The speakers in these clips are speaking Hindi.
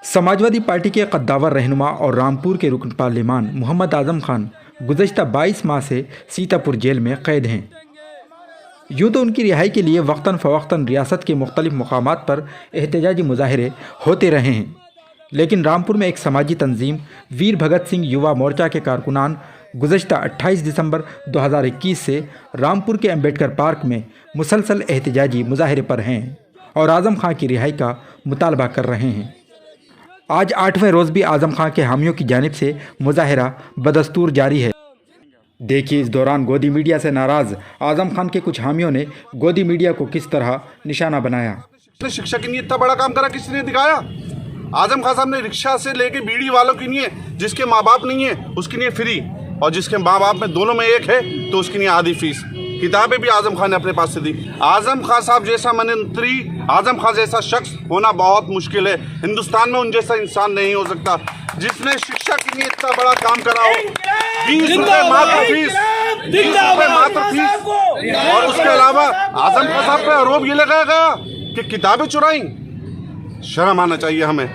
समाजवादी पार्टी के कद्दावर रहनुमा और रामपुर के रुकन पार्लिमान मोहम्मद आजम खान गुज़श्ता 22 माह से सीतापुर जेल में कैद हैं। यूँ तो उनकी रिहाई के लिए वक्तन फ़वक्तन रियासत के मुख्तलिफ मकामात पर एहतजाजी मुजाहरे होते रहे हैं, लेकिन रामपुर में एक समाजी तंजीम वीर भगत सिंह युवा मोर्चा के कारकुनान गुज़श्ता 28 दिसंबर 2021 से रामपुर के अम्बेडकर पार्क में मुसलसल एहतजाजी मुजाहरे पर हैं और आज़म खां की रिहाई का मुतालबा कर रहे हैं। आज 8वें रोज़ भी आज़म खां के हामियों की जानिब से मुजाहरा बदस्तूर जारी है। देखिए इस दौरान गोदी मीडिया से नाराज़ आज़म खान के कुछ हामियों ने गोदी मीडिया को किस तरह निशाना बनाया। शिक्षा के लिए इतना बड़ा काम करा, किसी ने दिखाया? आज़म खान साहब ने रिक्शा से लेके बीड़ी वालों के लिए, जिसके माँ बाप नहीं है उसके लिए फ्री, और जिसके माँ बाप में दोनों में एक है तो उसके लिए आधी फीस। किताबें भी आज़म खान ने अपने पास से दी। आज़म खान साहब जैसा मंत्री, आज़म खान जैसा शख्स होना बहुत मुश्किल है। हिंदुस्तान में उन जैसा इंसान नहीं हो सकता जिसने शिक्षा के लिए इतना बड़ा काम करा हो। 20 रुपये मात्र फीस, 20 रुपये मात्र फीस। और उसके अलावा आज़म खान साहब पे आरोप ये लगाया गया कि किताबें चुराई। शर्म आना चाहिए हमें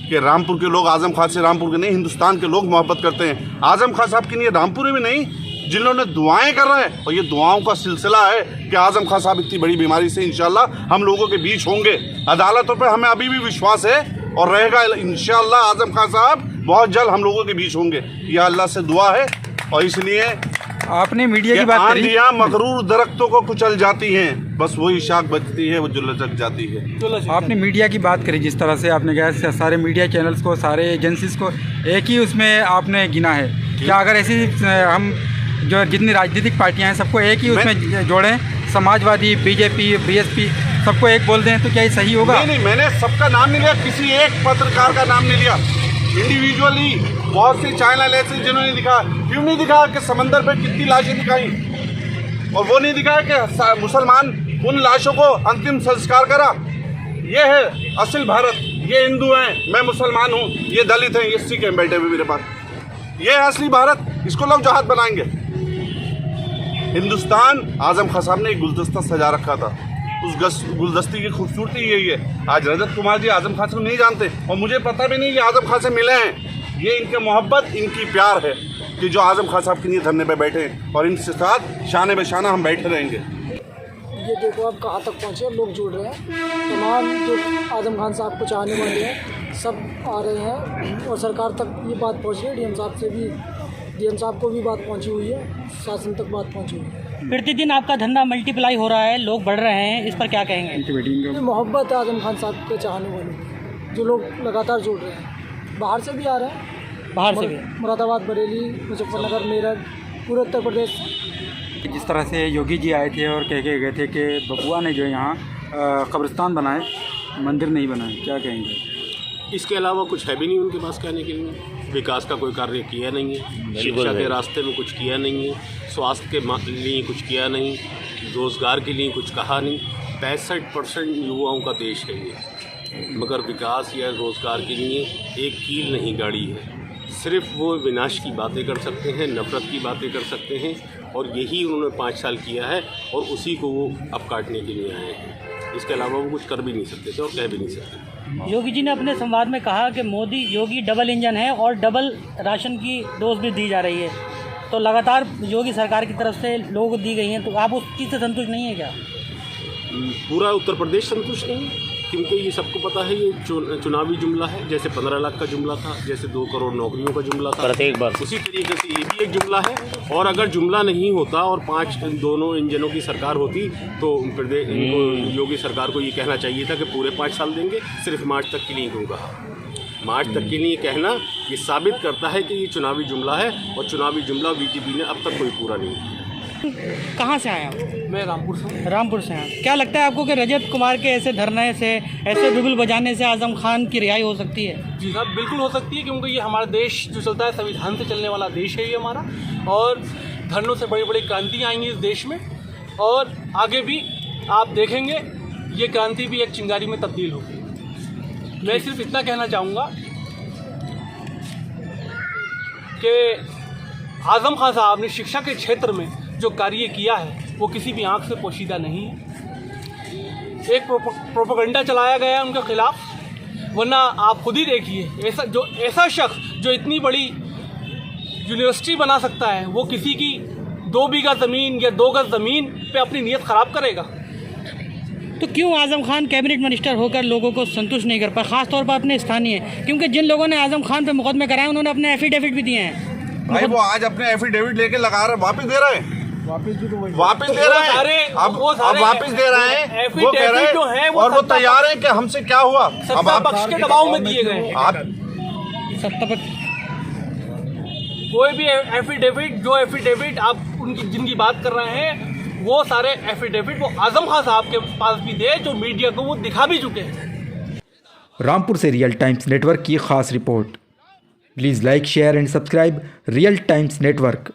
कि रामपुर के लोग आज़म खान से, रामपुर के नहीं हिंदुस्तान के लोग मोहब्बत करते हैं। आज़म खान साहब के लिए रामपुर में नहीं, जिन्होंने दुआएं कर रहे हैं, और ये दुआओं का सिलसिला है कि आज़म खान साहब इतनी बड़ी बीमारी से इंशाल्लाह हम लोगों के बीच होंगे। अदालतों पे हमें अभी भी विश्वास है और रहेगा इंशाल्लाह। आज़म खान साहब बहुत जल्द हम लोगों के बीच होंगे, यह अल्लाह से दुआ है। और इसलिए आपने मीडिया की बात करी, आंधियां मगरूर दरख्तों को कुचल जाती हैं, बस वही शाख बचती है वो जो लचक जाती है। आपने मीडिया की बात करी, जिस तरह से आपने कहा सारे मीडिया चैनल्स को, सारे एजेंसीज को एक ही उसमें आपने गिना है। क्या अगर ऐसी हम जो जितनी राजनीतिक पार्टियां हैं सबको एक ही उसमें जोड़ें, समाजवादी, बीजेपी, बीएसपी सबको एक बोल दें, तो क्या ये सही होगा? नहीं, मैंने सबका नाम नहीं लिया, किसी एक पत्रकार का नाम नहीं लिया। इंडिविजुअली बहुत सी चैनल ऐसे जिन्होंने दिखा, क्यों नहीं दिखा कि समंदर पे कितनी लाशें दिखाई, और वो नहीं दिखाया कि मुसलमान उन लाशों को अंतिम संस्कार करा। ये है असल भारत। ये हिंदू हैं, मैं मुसलमान हूँ, ये दलित हैं, ये सिख हैं बैठे हुए मेरे पास। ये है असली भारत, इसको लोग जहाद बनाएंगे। हिंदुस्तान, आज़म खान साहब ने एक गुलदस्ता सजा रखा था, उस गुलदस्ती की खूबसूरती यही है। आज रजत कुमार जी आज़म खान से नहीं जानते, और मुझे पता भी नहीं कि आज़म खान से मिले हैं। ये इनके मोहब्बत, इनकी प्यार है कि जो आज़म खान साहब के लिए धरने पे बैठे हैं, और इनके साथ शाने बेशाना हम बैठे रहेंगे। ये देखो अब कहाँ तक पहुँचे, लोग जुड़ रहे हैं। तमाम जो आज़म खान साहब को चाहने वाले हैं सब आ रहे हैं, और सरकार तक ये बात पहुँच रही है। डीएम साहब से भी, डीएम साहब को भी बात पहुँची हुई है, शासन तक बात पहुँची हुई है। प्रतिदिन आपका धंधा मल्टीप्लाई हो रहा है, लोग बढ़ रहे हैं, इस पर क्या कहेंगे? ये मोहब्बत है आज़म खान साहब के चाहने वाले, जो लोग लगातार जुड़ रहे हैं। बाहर से भी आ रहे हैं, बाहर से भी, मुरादाबाद, बरेली, मुजफ्फरनगर, मेरठ, पूरे उत्तर प्रदेश। जिस तरह से योगी जी आए थे और कह के गए थे कि बबुआ ने जो यहाँ कब्रिस्तान बनाए, मंदिर नहीं बनाए, क्या कहेंगे? इसके अलावा कुछ है भी नहीं उनके पास कहने के लिए। विकास का कोई कार्य किया नहीं है, शिक्षा के रास्ते में कुछ किया नहीं है, स्वास्थ्य के लिए कुछ किया नहीं, रोज़गार के लिए कुछ कहा नहीं। 65% युवाओं का देश है ये, मगर विकास या रोज़गार के लिए एक कील नहीं गाड़ी है। सिर्फ वो विनाश की बातें कर सकते हैं, नफ़रत की बातें कर सकते हैं, और यही उन्होंने 5 साल किया है, और उसी को वो अब काटने के लिए आए हैं। इसके अलावा वो कुछ कर भी नहीं सकते थे और कह भी नहीं सकते। योगी जी ने अपने संवाद में कहा कि मोदी योगी डबल इंजन है और डबल राशन की डोज भी दी जा रही है, तो लगातार योगी सरकार की तरफ से लोगों को दी गई हैं, तो आप उस चीज़ से संतुष्ट नहीं है क्या? पूरा उत्तर प्रदेश संतुष्ट नहीं है, क्योंकि ये सबको पता है ये चुनावी जुमला है। जैसे 15 लाख का जुमला था, जैसे 2 करोड़ नौकरियों का जुमला था, प्रत्येक बार उसी तरीके से ये भी एक जुमला है। और अगर जुमला नहीं होता और 5 दोनों इंजनों की सरकार होती, तो प्रदेश योगी सरकार को ये कहना चाहिए था कि पूरे 5 साल देंगे, सिर्फ मार्च तक के लिए क्यों कहा? मार्च तक के लिए कहना ये साबित करता है कि ये चुनावी जुमला है, और चुनावी जुमला बीजेपी ने अब तक कोई पूरा नहीं किया। कहाँ से आए आप? मैं रामपुर से। रामपुर से हैं। क्या लगता है आपको कि रजत कुमार के ऐसे धरने से, ऐसे बिगुल बजाने से आज़म खान की रिहाई हो सकती है? जी साहब, बिल्कुल हो सकती है, क्योंकि ये हमारा देश जो चलता है संविधान से चलने वाला देश है ये हमारा, और धरनों से बड़ी बड़ी क्रांतियाँ आएंगी इस देश में, और आगे भी आप देखेंगे ये क्रांति भी एक चिंगारी में तब्दील होगी। मैं सिर्फ इतना कहना चाहूँगा कि आज़म खान साहब ने शिक्षा के क्षेत्र में जो कार्य किया है वो किसी भी आंख से पोशीदा नहीं है। एक प्रोपेगेंडा चलाया गया है उनके खिलाफ, वरना आप खुद ही देखिए, ऐसा शख्स जो इतनी बड़ी यूनिवर्सिटी बना सकता है, वो किसी की 2 बीघा ज़मीन या 2 गज ज़मीन पे अपनी नीयत ख़राब करेगा। तो क्यों आज़म खान कैबिनेट मिनिस्टर होकर लोगों को संतुष्ट नहीं कर पाए, खासतौर पर अपने स्थानीय? क्योंकि जिन लोगों ने आज़म खान पे मुकदमे कराए उन्होंने अपने एफिडेविट भी दिए हैं। भाई वो आज अपने एफिडेविट लेके लगा रहे, वापस दे रहे हैं, वापस दे रहे हैं, अब वापस दे रहे हैं, वो कह रहे हैं और वो तैयार है कि हमसे क्या हुआ। अब आप पक्ष के दबाव में दिए गए, आप सत्ता पक्ष कोई भी एफिडेविट आप उनकी जिनकी बात कर रहे हैं, वो सारे एफिडेविट वो आजम खान साहब के पास भी थे, जो मीडिया को वो दिखा भी चुके हैं। रामपुर से रियल टाइम्स नेटवर्क की खास report. Please like, share and subscribe real times network.